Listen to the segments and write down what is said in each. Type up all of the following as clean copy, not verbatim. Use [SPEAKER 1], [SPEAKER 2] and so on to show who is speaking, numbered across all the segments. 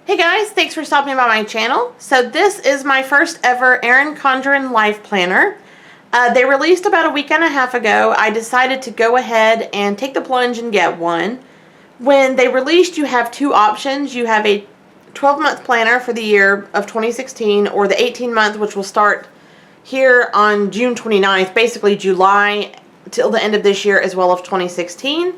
[SPEAKER 1] Hey guys, thanks for stopping by my channel. So this is my first ever Erin Condren Life Planner. They released about a week and a half ago. I decided to go ahead and take the plunge and get one. When they released, you have two options. You have a 12-month planner for the year of 2016 or the 18-month, which will start here on June 29th, basically July till the end of this year as well of 2016.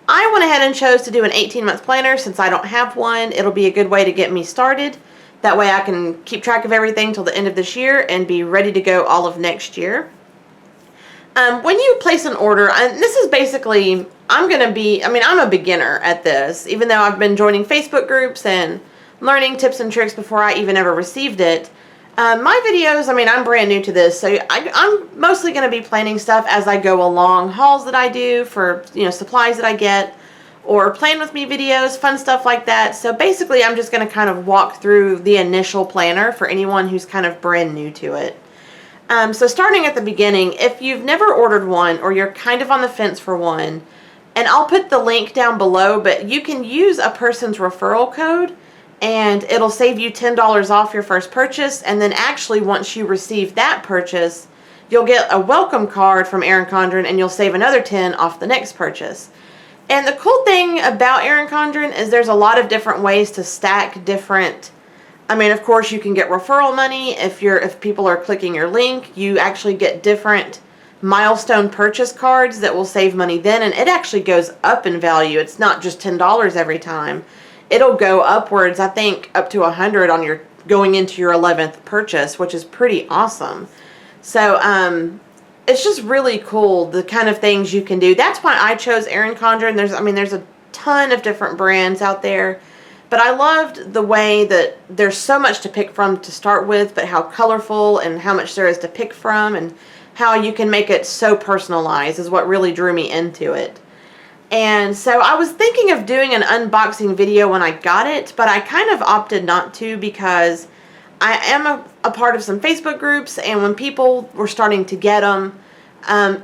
[SPEAKER 1] I went ahead and chose to do an 18-month planner since I don't have one. It'll be a good way to get me started. That way I can keep track of everything till the end of this year and be ready to go all of next year. When you place an order, and this is basically, I'm a beginner at this, even though I've been joining Facebook groups and learning tips and tricks before I even ever received it. My videos, I'm brand new to this, so I'm mostly going to be planning stuff as I go along. Hauls that I do for, supplies that I get, or plan with me videos, fun stuff like that. So basically, I'm just going to kind of walk through the initial planner for anyone who's kind of brand new to it. So starting at the beginning, if you've never ordered one, or you're kind of on the fence for one, and I'll put the link down below, but you can use a person's referral code, and it'll save you $10 off your first purchase. And then actually once you receive that purchase, you'll get a welcome card from Erin Condren and you'll save another $10 off the next purchase. And the cool thing about Erin Condren is there's a lot of different ways to stack different, of course you can get referral money. If people are clicking your link, you actually get different milestone purchase cards that will save money then, and it actually goes up in value. It's not just $10 every time. It'll go upwards, I think, up to $100 on your going into your 11th purchase, which is pretty awesome. So it's just really cool, the kind of things you can do. That's why I chose Erin Condren. There's a ton of different brands out there, but I loved the way that there's so much to pick from to start with, but how colorful and how much there is to pick from, and how you can make it so personalized is what really drew me into it. And so I was thinking of doing an unboxing video when I got it, but I kind of opted not to because I am a part of some Facebook groups, and when people were starting to get them,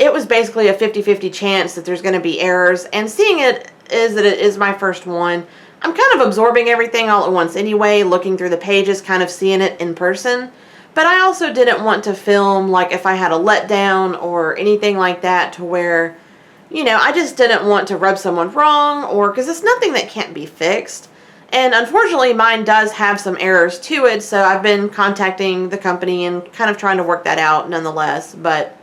[SPEAKER 1] it was basically a 50-50 chance that there's going to be errors. And seeing it is that it is my first one, I'm kind of absorbing everything all at once anyway, looking through the pages, kind of seeing it in person. But I also didn't want to film like if I had a letdown or anything like that, to where I just didn't want to rub someone wrong, or because it's nothing that can't be fixed. And unfortunately, mine does have some errors to it, so I've been contacting the company and kind of trying to work that out nonetheless. But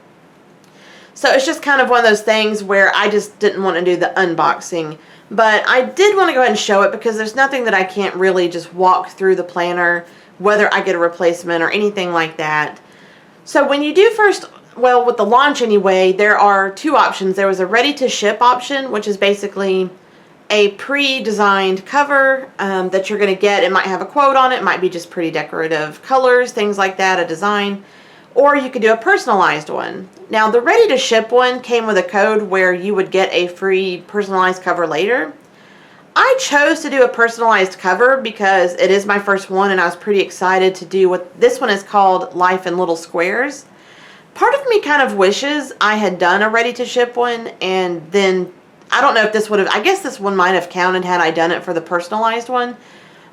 [SPEAKER 1] so it's just kind of one of those things where I just didn't want to do the unboxing. But I did want to go ahead and show it because there's nothing that I can't really just walk through the planner, whether I get a replacement or anything like that. So when you do with the launch anyway, there are two options. There was a ready-to-ship option, which is basically a pre-designed cover that you're going to get. It might have a quote on it. It might be just pretty decorative colors, things like that, a design. Or you could do a personalized one. Now, the ready-to-ship one came with a code where you would get a free personalized cover later. I chose to do a personalized cover because it is my first one, and I was pretty excited to do what this one is called Life in Little Squares. Part of me kind of wishes I had done a ready-to-ship one, and then I don't know if this would have, I guess this one might have counted had I done it for the personalized one,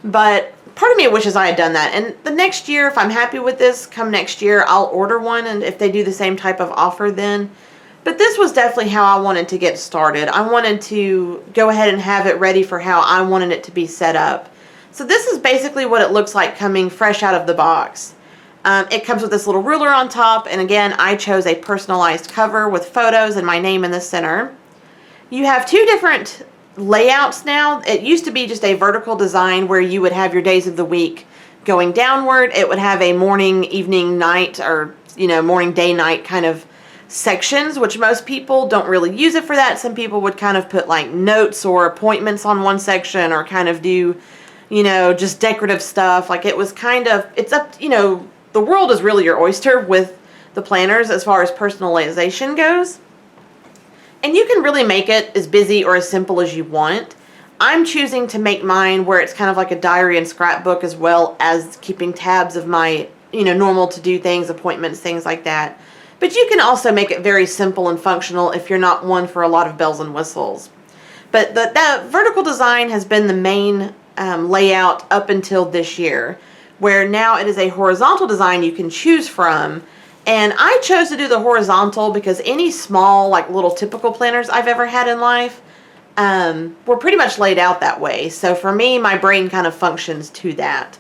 [SPEAKER 1] but part of me wishes I had done that. And the next year, if I'm happy with this, come next year, I'll order one, and if they do the same type of offer then. But this was definitely how I wanted to get started. I wanted to go ahead and have it ready for how I wanted it to be set up. So this is basically what it looks like coming fresh out of the box. It comes with this little ruler on top, and again, I chose a personalized cover with photos and my name in the center. You have two different layouts now. It used to be just a vertical design where you would have your days of the week going downward. It would have a morning, evening, night, or morning, day, night kind of sections, which most people don't really use it for that. Some people would kind of put like notes or appointments on one section, or kind of do just decorative stuff. Like it was kind of, it's up, the world is really your oyster with the planners as far as personalization goes. And you can really make it as busy or as simple as you want. I'm choosing to make mine where it's kind of like a diary and scrapbook, as well as keeping tabs of my, normal to do things, appointments, things like that. But you can also make it very simple and functional if you're not one for a lot of bells and whistles. But that vertical design has been the main layout up until this year, where now it is a horizontal design you can choose from. And I chose to do the horizontal because any small, like little typical planners I've ever had in life were pretty much laid out that way. So for me, my brain kind of functions to that.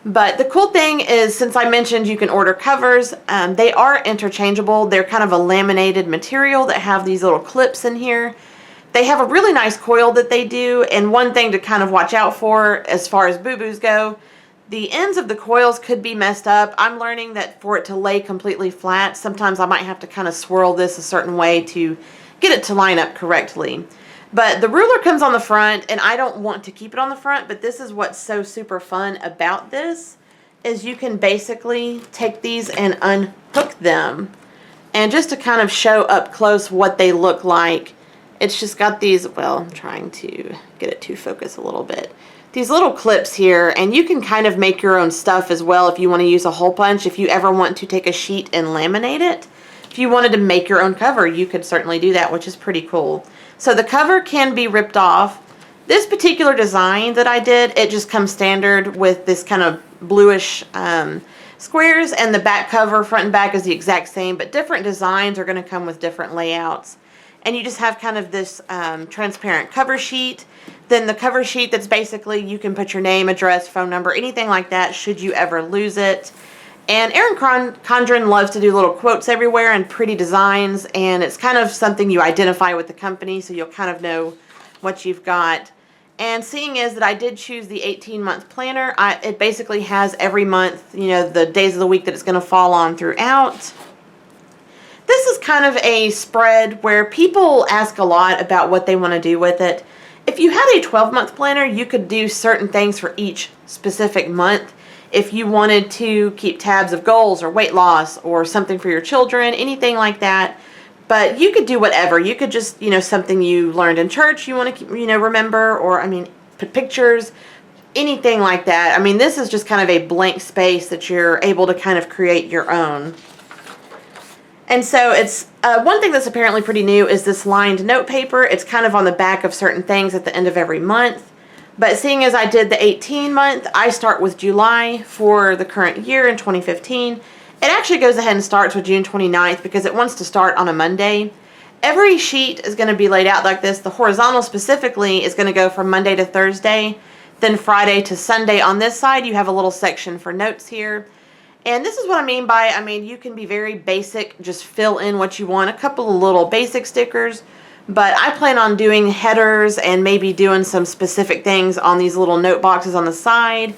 [SPEAKER 1] But the cool thing is, since I mentioned you can order covers, they are interchangeable. They're kind of a laminated material that have these little clips in here. They have a really nice coil that they do, and one thing to kind of watch out for as far as boo-boos go, the ends of the coils could be messed up. I'm learning that for it to lay completely flat, sometimes I might have to kind of swirl this a certain way to get it to line up correctly. But the ruler comes on the front, and I don't want to keep it on the front, but this is what's so super fun about this, is you can basically take these and unhook them. And just to kind of show up close what they look like, it's just got these, well, I'm trying to get it to focus a little bit. These little clips here, and you can kind of make your own stuff as well if you want to use a hole punch. If you ever want to take a sheet and laminate it, if you wanted to make your own cover, you could certainly do that, which is pretty cool. So the cover can be ripped off. This particular design that I did, it just comes standard with this kind of bluish squares, and the back cover, front and back, is the exact same, but different designs are going to come with different layouts. And you just have kind of this transparent cover sheet. Then the cover sheet that's basically, you can put your name, address, phone number, anything like that should you ever lose it. And Erin Condren loves to do little quotes everywhere and pretty designs, and it's kind of something you identify with the company, so you'll kind of know what you've got. And seeing is that I did choose the 18-month planner, it basically has every month, you know, the days of the week that it's going to fall on throughout. This is kind of a spread where people ask a lot about what they want to do with it. If you had a 12-month planner, you could do certain things for each specific month. If you wanted to keep tabs of goals or weight loss or something for your children, anything like that. But you could do whatever. You could just, you know, something you learned in church you want to, you know, remember, or, I mean, put pictures, anything like that. I mean, this is just kind of a blank space that you're able to kind of create your own. And so it's, one thing that's apparently pretty new is this lined note paper. It's kind of on the back of certain things at the end of every month. But seeing as I did the 18-month, I start with July for the current year in 2015. It actually goes ahead and starts with June 29th because it wants to start on a Monday. Every sheet is going to be laid out like this. The horizontal specifically is going to go from Monday to Thursday, then Friday to Sunday. On this side, you have a little section for notes here. And this is what I mean by, you can be very basic, just fill in what you want. A couple of little basic stickers. But I plan on doing headers and maybe doing some specific things on these little note boxes on the side.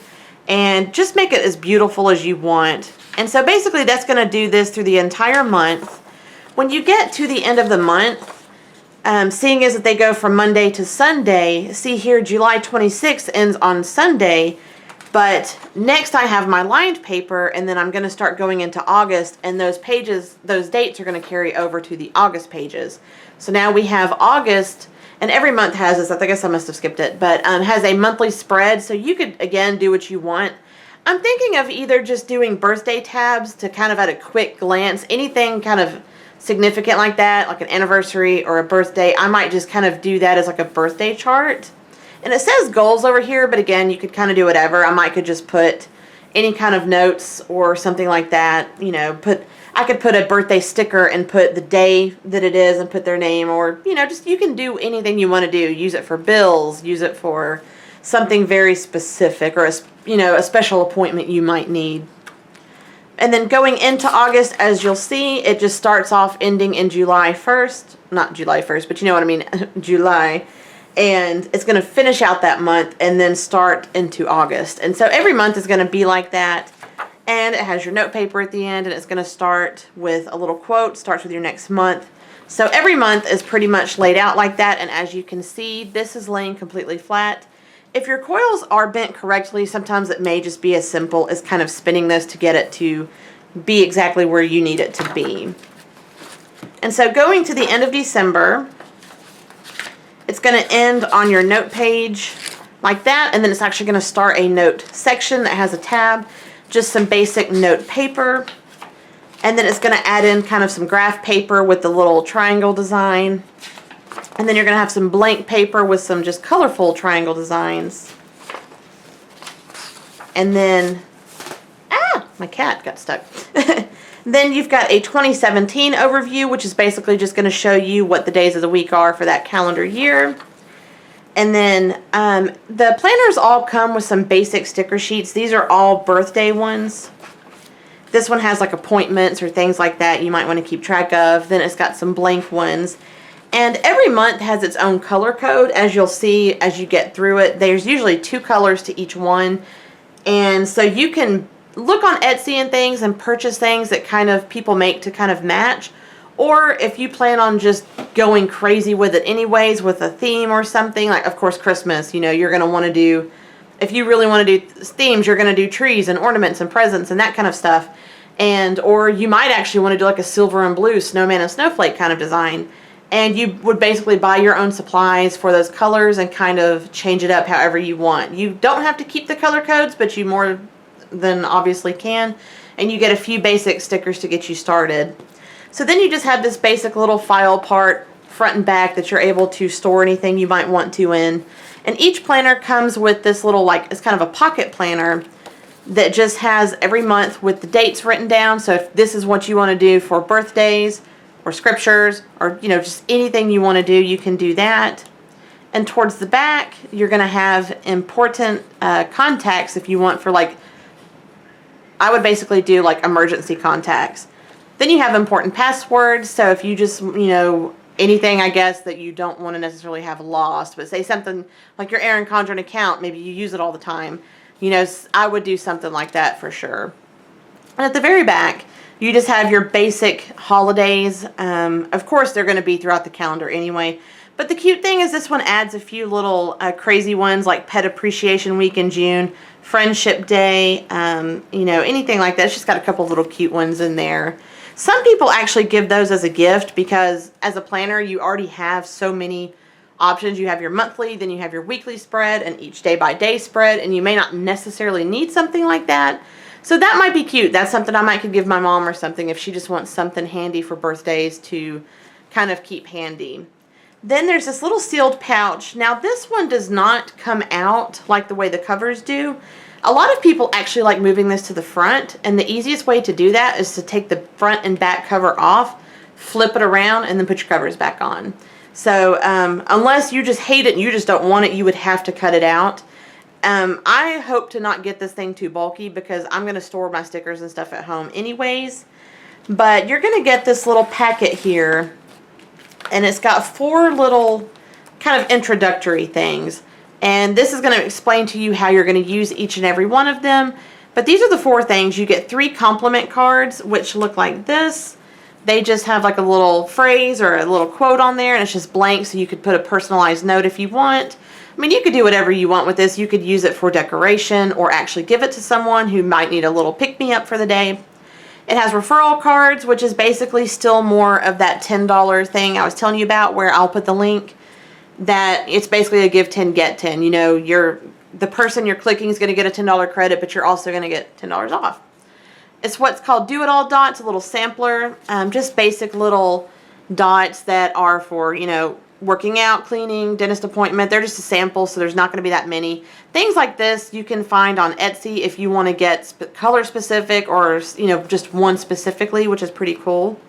[SPEAKER 1] And just make it as beautiful as you want. And so basically that's going to do this through the entire month. When you get to the end of the month, seeing as that they go from Monday to Sunday, see here July 26th ends on Sunday. But next I have my lined paper, and then I'm going to start going into August, and those pages, those dates are going to carry over to the August pages. So now we have August, and every month has this, I guess I must have skipped it, but has a monthly spread, so you could, again, do what you want. I'm thinking of either just doing birthday tabs to kind of at a quick glance, anything kind of significant like that, like an anniversary or a birthday, I might just kind of do that as like a birthday chart. And it says goals over here, but again, you could kind of do whatever. I could just put any kind of notes or something like that. You know, I could put a birthday sticker and put the day that it is and put their name, or, you know, just you can do anything you want to do. Use it for bills, use it for something very specific, or, a special appointment you might need. And then going into August, as you'll see, it just starts off ending in July 1st. Not July 1st, but you know what I mean, July. And it's going to finish out that month and then start into August. And so every month is going to be like that. And it has your note paper at the end, and it's going to start with a little quote, starts with your next month. So every month is pretty much laid out like that. And as you can see, this is laying completely flat. If your coils are bent correctly, sometimes it may just be as simple as kind of spinning this to get it to be exactly where you need it to be. And so going to the end of December, it's going to end on your note page like that, and then it's actually going to start a note section that has a tab, just some basic note paper, and then it's going to add in kind of some graph paper with the little triangle design, and then you're going to have some blank paper with some just colorful triangle designs. And then, my cat got stuck. Then you've got a 2017 overview, which is basically just going to show you what the days of the week are for that calendar year. And then the planners all come with some basic sticker sheets. These are all birthday ones. This one has like appointments or things like that you might want to keep track of. Then it's got some blank ones. And every month has its own color code, as you'll see as you get through it. There's usually 2 colors to each one. And so you can look on Etsy and things and purchase things that kind of people make to kind of match. Or if you plan on just going crazy with it anyways with a theme or something, like of course Christmas, you're going to want to do, if you really want to do themes, you're going to do trees and ornaments and presents and that kind of stuff. Or you might actually want to do like a silver and blue snowman and snowflake kind of design. And you would basically buy your own supplies for those colors and kind of change it up however you want. You don't have to keep the color codes, but you more than obviously can. And you get a few basic stickers to get you started. So then you just have this basic little file part, front and back, that you're able to store anything you might want to in. And each planner comes with this little, it's kind of a pocket planner that just has every month with the dates written down. So if this is what you want to do for birthdays or scriptures or, just anything you want to do, you can do that. And towards the back, you're going to have important contacts if you want for I would basically do emergency contacts. Then you have important passwords. So if you just, anything I guess that you don't want to necessarily have lost, but say something like your Erin Condren account, maybe you use it all the time. I would do something like that for sure. And at the very back, you just have your basic holidays. Of course, they're going to be throughout the calendar anyway. But the cute thing is this one adds a few little crazy ones like Pet Appreciation Week in June, Friendship Day, anything like that. It's just got a couple little cute ones in there. Some people actually give those as a gift because as a planner, you already have so many options. You have your monthly, then you have your weekly spread and each day-by-day spread, and you may not necessarily need something like that. So that might be cute. That's something I might could give my mom or something if she just wants something handy for birthdays to kind of keep handy. Then there's this little sealed pouch. Now this one does not come out like the way the covers do. A lot of people actually like moving this to the front, and the easiest way to do that is to take the front and back cover off, flip it around, and then put your covers back on. So unless you just hate it and you just don't want it, you would have to cut it out. I hope to not get this thing too bulky because I'm going to store my stickers and stuff at home anyways. But you're going to get this little packet here, and it's got 4 little kind of introductory things. And this is going to explain to you how you're going to use each and every one of them. But these are the 4 things. You get 3 compliment cards, which look like this. They just have like a little phrase or a little quote on there, and it's just blank, so you could put a personalized note if you want. I mean, you could do whatever you want with this. You could use it for decoration or actually give it to someone who might need a little pick-me-up for the day. It has referral cards, which is basically still more of that $10 thing I was telling you about, where I'll put the link. That it's basically a give 10, get 10. The person you're clicking is going to get a $10 credit, but you're also going to get $10 off. It's what's called do-it-all dots, a little sampler, just basic little dots that are for, working out, cleaning, dentist appointment. They're just a sample, so there's not going to be that many. Things like this you can find on Etsy if you want to get color specific or, just one specifically, which is pretty cool.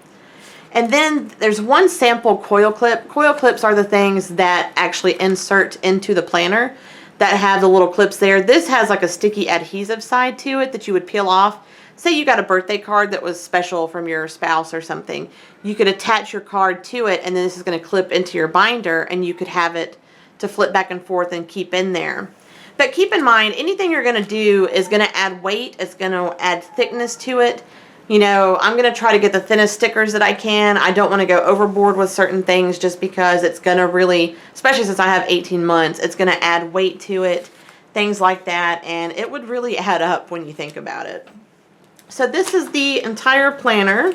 [SPEAKER 1] And then there's one sample coil clip. Coil clips are the things that actually insert into the planner that have the little clips there. This has like a sticky adhesive side to it that you would peel off. Say you got a birthday card that was special from your spouse or something. You could attach your card to it, and then this is going to clip into your binder, and you could have it to flip back and forth and keep in there. But keep in mind, anything you're going to do is going to add weight. It's going to add thickness to it. I'm going to try to get the thinnest stickers that I can. I don't want to go overboard with certain things just because it's going to really, especially since I have 18 months, it's going to add weight to it, things like that, and it would really add up when you think about it. So this is the entire planner.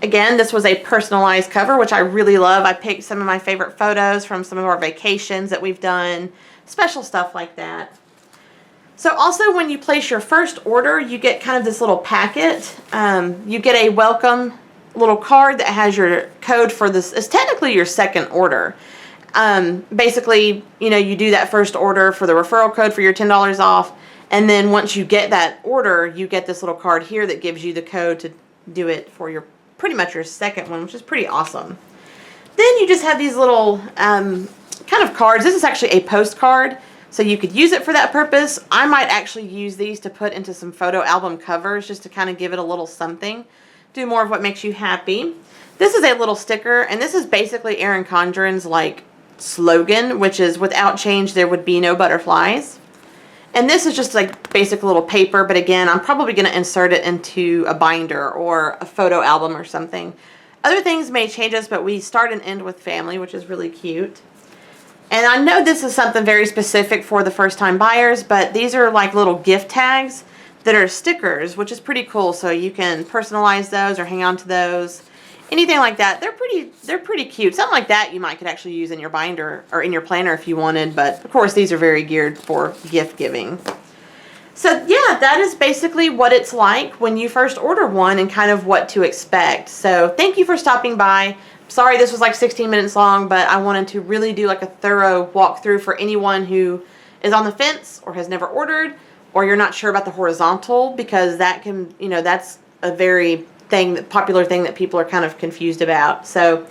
[SPEAKER 1] Again, this was a personalized cover, which I really love. I picked some of my favorite photos from some of our vacations that we've done, special stuff like that. So also when you place your first order, you get kind of this little packet. You get a welcome little card that has your code for this. It's technically your second order. Basically, you do that first order for the referral code for your $10 off. And then once you get that order, you get this little card here that gives you the code to do it for your pretty much your second one, which is pretty awesome. Then you just have these little kind of cards. This is actually a postcard, so you could use it for that purpose. I might actually use these to put into some photo album covers just to kind of give it a little something. Do more of what makes you happy. This is a little sticker, and this is basically Erin Condren's like slogan, which is without change there would be no butterflies. And this is just like basic little paper, but again, I'm probably going to insert it into a binder or a photo album or something. Other things may change us, but we start and end with family, which is really cute. And I know this is something very specific for the first-time buyers, but these are like little gift tags that are stickers, which is pretty cool. So you can personalize those or hang on to those. Anything like that. They're pretty cute. Something like that you might could actually use in your binder or in your planner if you wanted, but of course these are very geared for gift giving. So yeah, that is basically what it's like when you first order one and kind of what to expect. So thank you for stopping by. Sorry this was like 16 minutes long, but I wanted to really do like a thorough walkthrough for anyone who is on the fence or has never ordered, or you're not sure about the horizontal, because that can, you know, that's a very popular thing that people are kind of confused about. So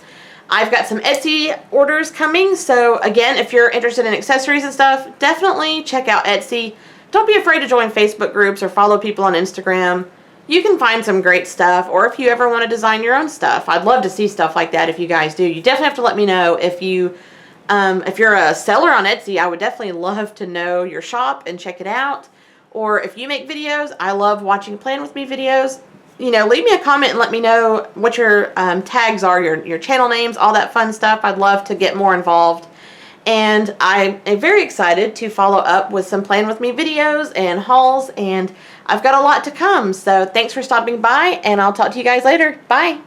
[SPEAKER 1] I've got some Etsy orders coming. So again, if you're interested in accessories and stuff, definitely check out Etsy. Don't be afraid to join Facebook groups or follow people on Instagram. You can find some great stuff, or if you ever want to design your own stuff, I'd love to see stuff like that if you guys do. You definitely have to let me know if you're a seller on Etsy. I would definitely love to know your shop and check it out. Or if you make videos, I love watching Plan With Me videos. You know, leave me a comment and let me know what your tags are, your channel names, all that fun stuff. I'd love to get more involved. And I am very excited to follow up with some Plan With Me videos and hauls, and I've got a lot to come. So thanks for stopping by, and I'll talk to you guys later. Bye.